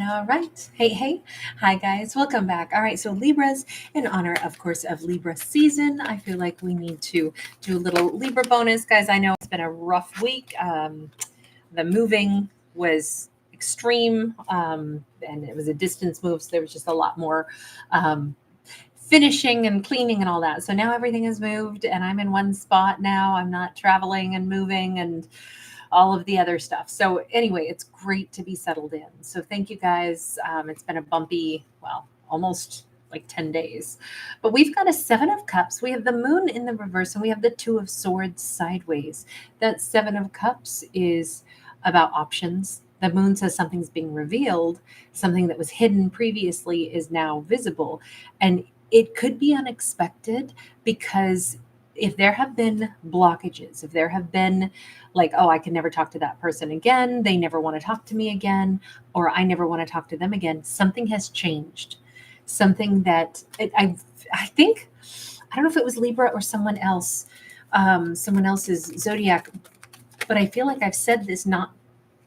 All right. Hey, hey. Hi, guys. Welcome back. All right. So, Libras, in honor, of course, of Libra season, I feel like we need to do a little Libra bonus. Guys, I know it's been a rough week. The moving was extreme, and it was a distance move. So, there was just a lot more um, finishing and cleaning and all that. So, now everything is moved, and I'm in one spot now. I'm not traveling and moving and all of the other stuff. So anyway, it's great to be settled in. So thank you guys. It's been a bumpy, well, almost like 10 days. But we've got a 7 of Cups. We have the moon in the reverse and we have the 2 of Swords sideways. That 7 of Cups is about options. The moon says something's being revealed, something that was hidden previously is now visible. And it could be unexpected because if there have been blockages, if there have been like, oh, I can never talk to that person again, they never want to talk to me again, or I never want to talk to them again, something has changed. Something that I think, I don't know if it was Libra or someone else, someone else's zodiac, but I feel like I've said this not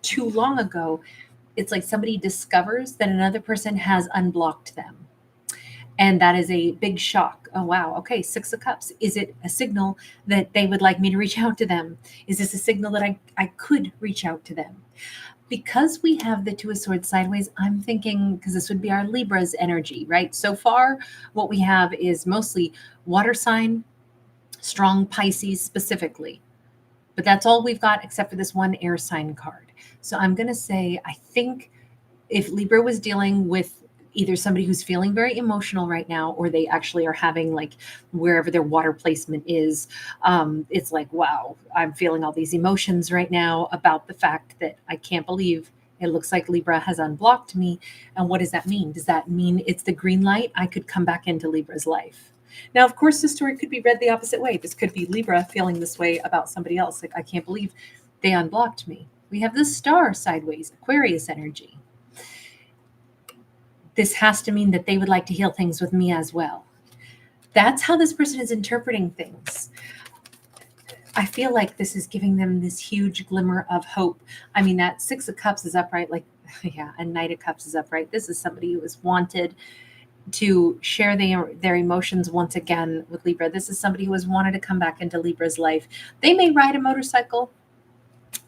too long ago. It's like somebody discovers that another person has unblocked them. And that is a big shock. Oh, wow. Okay. 6 of Cups. Is it a signal that they would like me to reach out to them? Is this a signal that I could reach out to them? Because we have the 2 of Swords sideways, I'm thinking, because this would be our Libra's energy, right? So far, what we have is mostly water sign, strong Pisces specifically. But that's all we've got except for this one air sign card. So I'm going to say, I think if Libra was dealing with either somebody who's feeling very emotional right now, or they actually are having like wherever their water placement is, it's like, wow, I'm feeling all these emotions right now about the fact that I can't believe it looks like Libra has unblocked me. And what does that mean? Does that mean it's the green light? I could come back into Libra's life. Now, of course, this story could be read the opposite way. This could be Libra feeling this way about somebody else. Like, I can't believe they unblocked me. We have the Star sideways, Aquarius energy. This has to mean that they would like to heal things with me as well. That's how this person is interpreting things. I feel like this is giving them this huge glimmer of hope. I mean, that 6 of Cups is upright, like, yeah, and Knight of Cups is upright. This is somebody who has wanted to share their emotions once again with Libra. This is somebody who has wanted to come back into Libra's life. They may ride a motorcycle.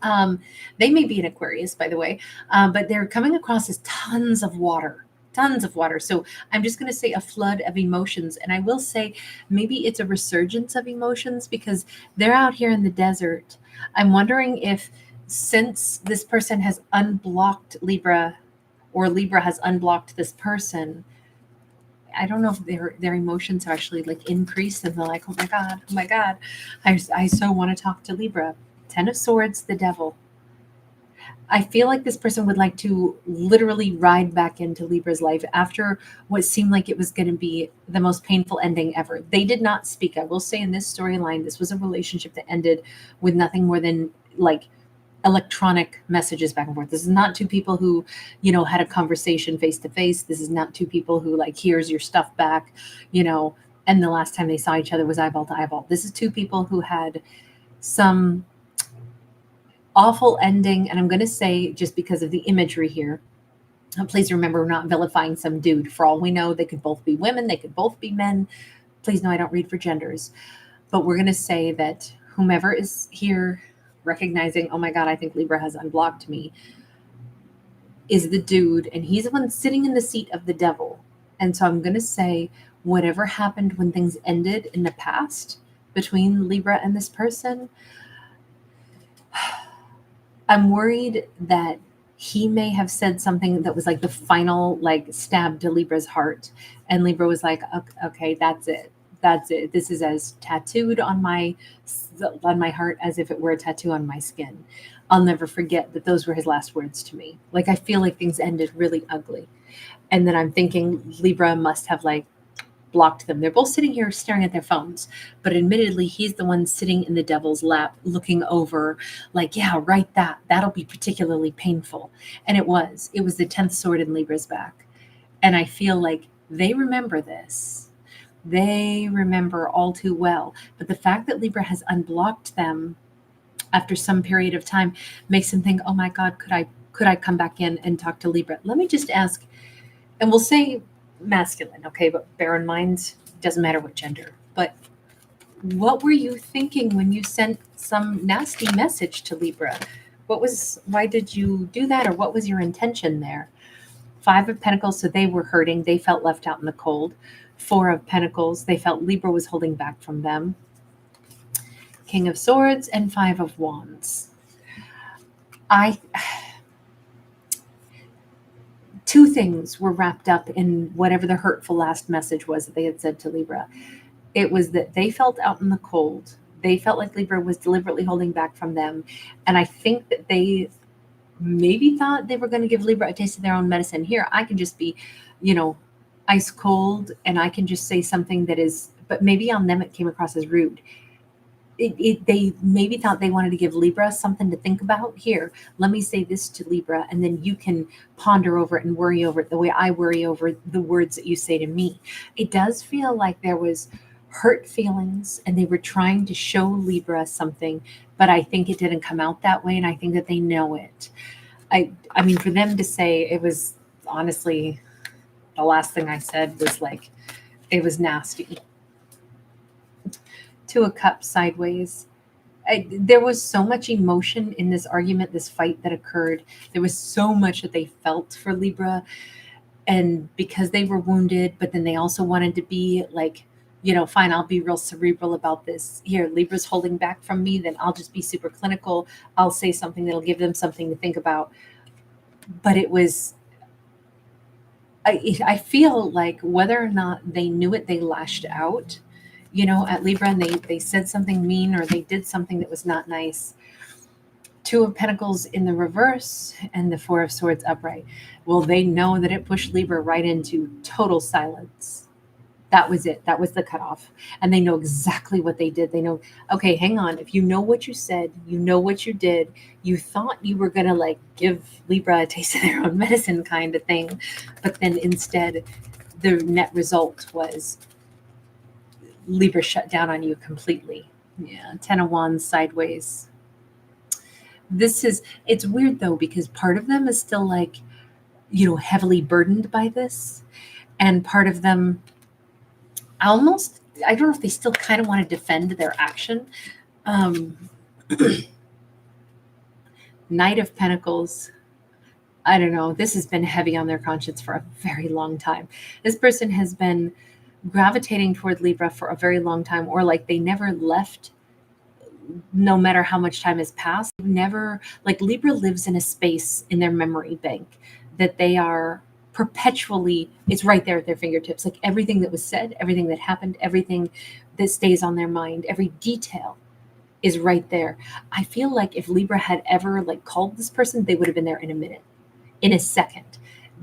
They may be an Aquarius, by the way, but they're coming across as tons of water. Tons of water. So I'm just going to say a flood of emotions. And I will say maybe it's a resurgence of emotions because they're out here in the desert. I'm wondering if since this person has unblocked Libra or Libra has unblocked this person, I don't know if their emotions are actually like increased and they're like, oh my God, I so want to talk to Libra. 10 of Swords, the devil. I feel like this person would like to literally ride back into Libra's life after what seemed like it was going to be the most painful ending ever. They did not speak. I will say in this storyline, this was a relationship that ended with nothing more than like electronic messages back and forth. This is not two people who, had a conversation face to face. This is not two people who like, here's your stuff back, and the last time they saw each other was eyeball to eyeball. This is two people who had some awful ending. And I'm going to say, just because of the imagery here, please remember, we're not vilifying some dude. For all we know, they could both be women, they could both be men. Please know I don't read for genders. But we're going to say that whomever is here recognizing, oh my God, I think Libra has unblocked me, is the dude. And he's the one sitting in the seat of the devil. And so I'm going to say, whatever happened when things ended in the past between Libra and this person, I'm worried that he may have said something that was like the final like stab to Libra's heart. And Libra was like, okay, that's it. That's it. This is as tattooed on my heart as if it were a tattoo on my skin. I'll never forget that those were his last words to me. Like, I feel like things ended really ugly. And then I'm thinking Libra must have like blocked them. They're both sitting here staring at their phones, but admittedly, he's the one sitting in the devil's lap looking over like, yeah, write that. That'll be particularly painful. And it was the 10th sword in Libra's back. And I feel like they remember this. They remember all too well. But the fact that Libra has unblocked them after some period of time makes them think, oh my God, could I could I come back in and talk to Libra? Let me just ask, and we'll say masculine, okay, but bear in mind, doesn't matter what gender, but what were you thinking when you sent some nasty message to Libra? Why did you do that, or what was your intention there? Five of Pentacles, so they were hurting. They felt left out in the cold. Four of Pentacles, they felt Libra was holding back from them. King of Swords and Five of Wands. Two things were wrapped up in whatever the hurtful last message was that they had said to Libra. It was that they felt out in the cold. They felt like Libra was deliberately holding back from them. And I think that they maybe thought they were going to give Libra a taste of their own medicine. Here, I can just be, ice cold, and I can just say something that is, but maybe on them it came across as rude. They maybe thought they wanted to give Libra something to think about. Here, let me say this to Libra, and then you can ponder over it and worry over it the way I worry over the words that you say to me. It does feel like there was hurt feelings, and they were trying to show Libra something, but I think it didn't come out that way, and I think that they know it. I mean, for them to say, it was honestly, the last thing I said was like, it was nasty. Two of Cups sideways. There was so much emotion in this argument, this fight that occurred. There was so much that they felt for Libra, and because they were wounded, but then they also wanted to be like, fine, I'll be real cerebral about this. Here, Libra's holding back from me, then I'll just be super clinical. I'll say something that'll give them something to think about. But it was, I feel like whether or not they knew it, they lashed out, at Libra, and they said something mean, or they did something that was not nice. Two of Pentacles in the reverse and the Four of Swords upright. Well, they know that it pushed Libra right into total silence. That was it. That was the cutoff. And they know exactly what they did. They know, okay, hang on. If you know what you said, you know what you did, you thought you were going to like give Libra a taste of their own medicine kind of thing. But then instead, the net result was Libra shut down on you completely. Yeah. 10 of Wands sideways. It's weird though, because part of them is still like, heavily burdened by this. And part of them, I don't know if they still kind of want to defend their action. Knight of Pentacles. I don't know. This has been heavy on their conscience for a very long time. This person has been gravitating toward Libra for a very long time, or like they never left, no matter how much time has passed. Never, like Libra lives in a space in their memory bank that they are perpetually, it's right there at their fingertips. Like everything that was said, everything that happened, everything that stays on their mind, every detail is right there. I feel like if Libra had ever like called this person, they would have been there in a minute, in a second.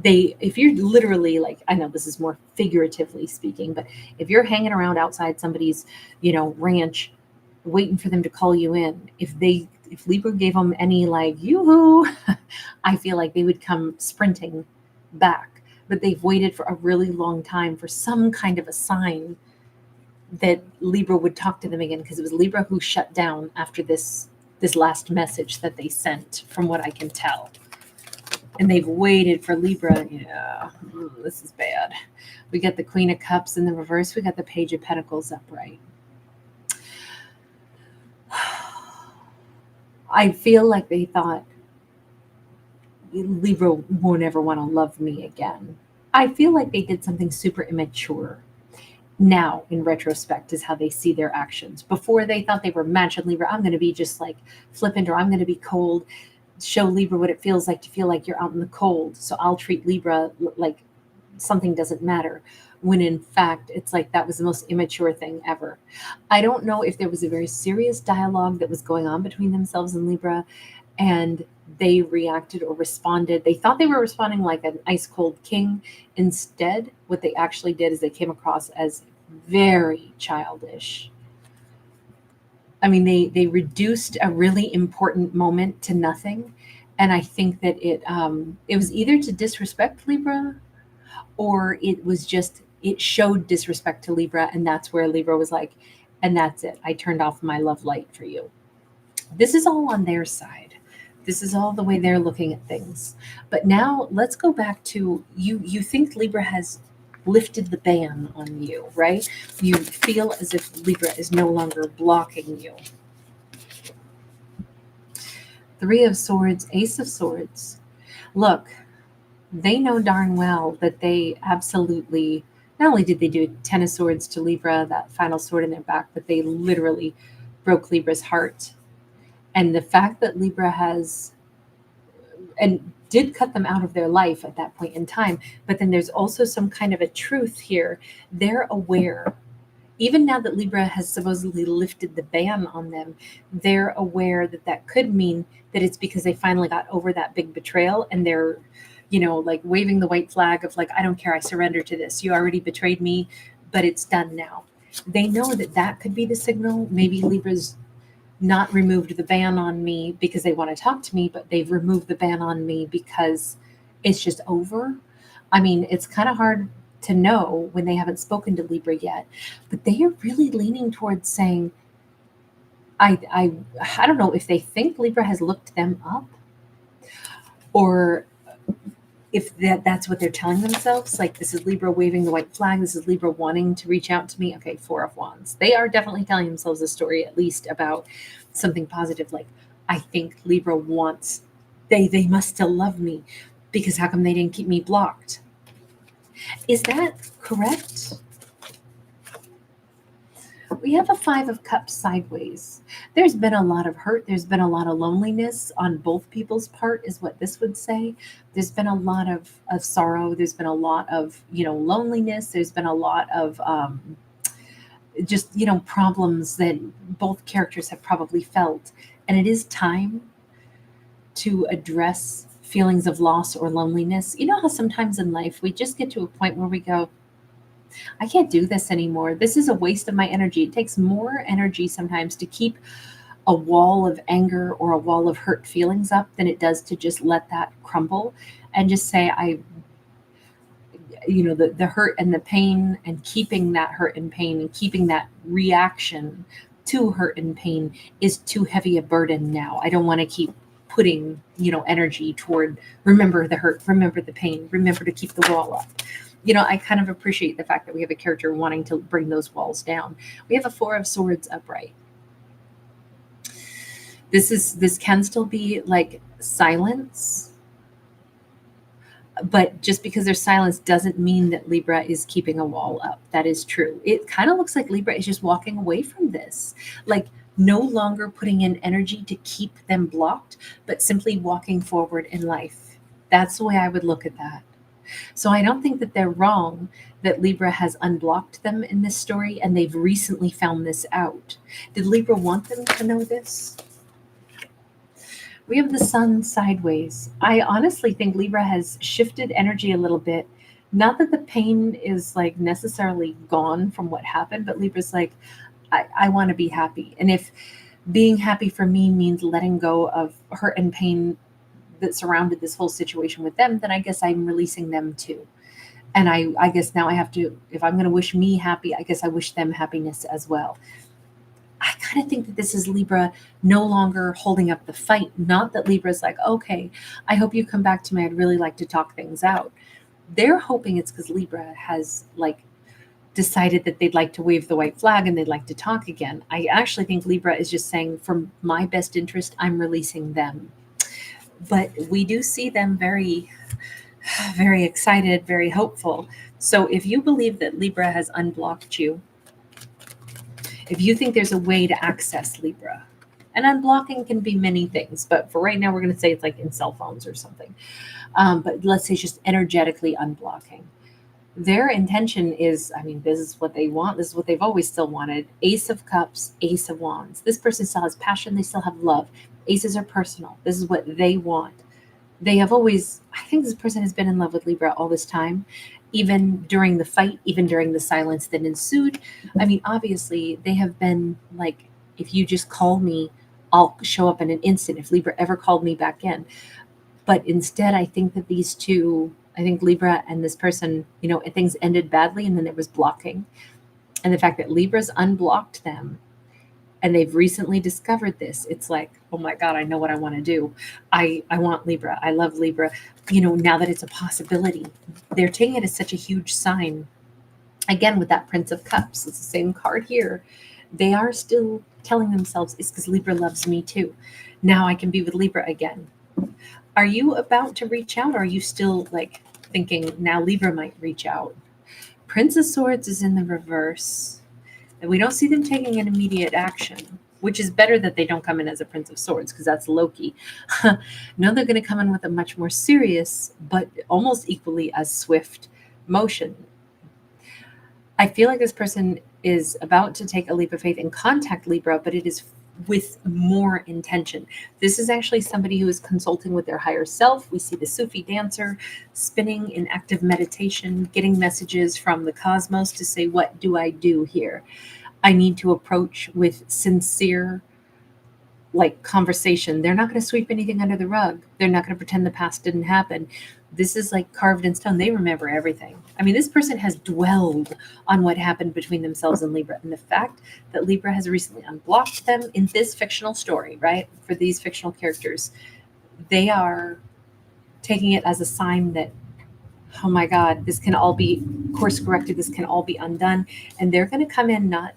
If you're literally like, I know this is more figuratively speaking, but if you're hanging around outside somebody's, ranch, waiting for them to call you in, if Libra gave them any like, yoo-hoo, I feel like they would come sprinting back. But they've waited for a really long time for some kind of a sign that Libra would talk to them again, because it was Libra who shut down after this last message that they sent, from what I can tell. And they've waited for Libra. Yeah, this is bad. We got the Queen of Cups in the reverse. We got the Page of Pentacles upright. I feel like they thought Libra won't ever want to love me again. I feel like they did something super immature. Now, in retrospect, is how they see their actions. Before, they thought they were matching Libra. I'm going to be just like flippant, or I'm going to be cold, show Libra what it feels like to feel like you're out in the cold. So I'll treat Libra like something doesn't matter. When in fact, it's like that was the most immature thing ever. I don't know if there was a very serious dialogue that was going on between themselves and Libra, and they reacted or responded. They thought they were responding like an ice cold king. Instead, what they actually did is they came across as very childish. I mean, they reduced a really important moment to nothing. And I think that it was either to disrespect Libra, or it showed disrespect to Libra. And that's where Libra was like, and that's it. I turned off my love light for you. This is all on their side. This is all the way they're looking at things. But now let's go back to you. You think Libra has lifted the ban on you, right? You feel as if Libra is no longer blocking you. Three of Swords, Ace of Swords. Look, they know darn well that they absolutely, not only did they do Ten of Swords to Libra, that final sword in their back, but they literally broke Libra's heart. And the fact that Libra has, and did cut them out of their life at that point in time, but then there's also some kind of a truth here. They're aware. Even now that Libra has supposedly lifted the ban on them, they're aware that that could mean that it's because they finally got over that big betrayal and they're, like waving the white flag of like, I don't care, I surrender to this. You already betrayed me, but it's done now. They know that that could be the signal. Maybe Libra's not removed the ban on me because they want to talk to me, but they've removed the ban on me because it's just over. I mean, it's kind of hard to know when they haven't spoken to Libra yet, but they are really leaning towards saying, I don't know if they think Libra has looked them up or if that's what they're telling themselves. Like, this is Libra waving the white flag. This is Libra wanting to reach out to me. Okay, Four of Wands. They are definitely telling themselves a story, at least about something positive. Like, I think Libra wants, they must still love me because how come they didn't keep me blocked? Is that correct? We have a Five of Cups sideways. There's been a lot of hurt. There's been a lot of loneliness on both people's part, is what this would say. There's been a lot of sorrow. There's been a lot of, loneliness. There's been a lot of just, problems that both characters have probably felt. And it is time to address feelings of loss or loneliness. You know how sometimes in life we just get to a point where we go, I can't do this anymore. This is a waste of my energy. It takes more energy sometimes to keep a wall of anger or a wall of hurt feelings up than it does to just let that crumble and just say, the hurt and the pain, and keeping that hurt and pain and keeping that reaction to hurt and pain is too heavy a burden now. I don't want to keep putting, energy toward remember the hurt, remember the pain, remember to keep the wall up. I kind of appreciate the fact that we have a character wanting to bring those walls down. We have a Four of Swords upright. This can still be like silence, but just because there's silence doesn't mean that Libra is keeping a wall up. That is true. It kind of looks like Libra is just walking away from this, like no longer putting in energy to keep them blocked, but simply walking forward in life. That's the way I would look at that. So I don't think that they're wrong that Libra has unblocked them in this story and they've recently found this out. Did Libra want them to know this? We have the Sun sideways. I honestly think Libra has shifted energy a little bit. Not that the pain is like necessarily gone from what happened, but Libra's like, I want to be happy. And if being happy for me means letting go of hurt and pain that surrounded this whole situation with them, then I guess I'm releasing them too. And I guess now I have to, if I'm going to wish me happy, I guess I wish them happiness as well. I kind of think that this is Libra no longer holding up the fight. Not that Libra's like, okay, I hope you come back to me. I'd really like to talk things out. They're hoping it's because Libra has like decided that they'd like to wave the white flag and they'd like to talk again. I actually think Libra is just saying, for my best interest, I'm releasing them. But we do see them very, very excited, very hopeful. So if you believe that Libra has unblocked you, if you think there's a way to access Libra, and unblocking can be many things, but for right now, we're going to say it's like in cell phones or something. But let's say it's just energetically unblocking. Their intention is, this is what they want. This is what they've always still wanted. Ace of Cups, Ace of Wands. This person still has passion. They still have love. Aces are personal. This is what they want. They have always, I think this person has been in love with Libra all this time, even during the fight, even during the silence that ensued. Obviously, they have been like, if you just call me, I'll show up in an instant if Libra ever called me back in. But instead, I think that these two, I think Libra and this person, things ended badly and then there was blocking. And the fact that Libra's unblocked them and they've recently discovered this. It's like, oh my God, I know what I want to do. I want Libra. I love Libra. Now that it's a possibility, they're taking it as such a huge sign. Again, with that Prince of Cups, it's the same card here. They are still telling themselves, it's because Libra loves me too. Now I can be with Libra again. Are you about to reach out? Or are you still like thinking now Libra might reach out? Prince of Swords is in the reverse. And we don't see them taking an immediate action, which is better that they don't come in as a Prince of Swords because that's Loki. No, they're going to come in with a much more serious, but almost equally as swift motion. I feel like this person is about to take a leap of faith and contact Libra, but it is with more intention. This is actually somebody who is consulting with their higher self. We see the Sufi dancer spinning in active meditation, getting messages from the cosmos to say, what do I do here? I need to approach with sincere conversation. They're not going to sweep anything under the rug. They're not going to pretend the past didn't happen. This is like carved in stone. They remember everything. I mean, this person has dwelled on what happened between themselves and Libra. And the fact that Libra has recently unblocked them in this fictional story, right? For these fictional characters, they are taking it as a sign that, oh my God, this can all be course corrected. This can all be undone. And they're going to come in not,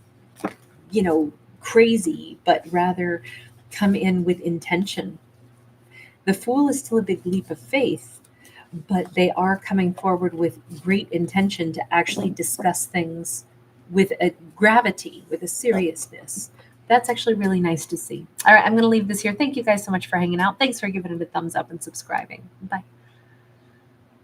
crazy, but rather come in with intention. The Fool is still a big leap of faith, but they are coming forward with great intention to actually discuss things with a gravity, with a seriousness. That's actually really nice to see. All right, I'm going to leave this here. Thank you guys so much for hanging out. Thanks for giving it a thumbs up and subscribing. Bye.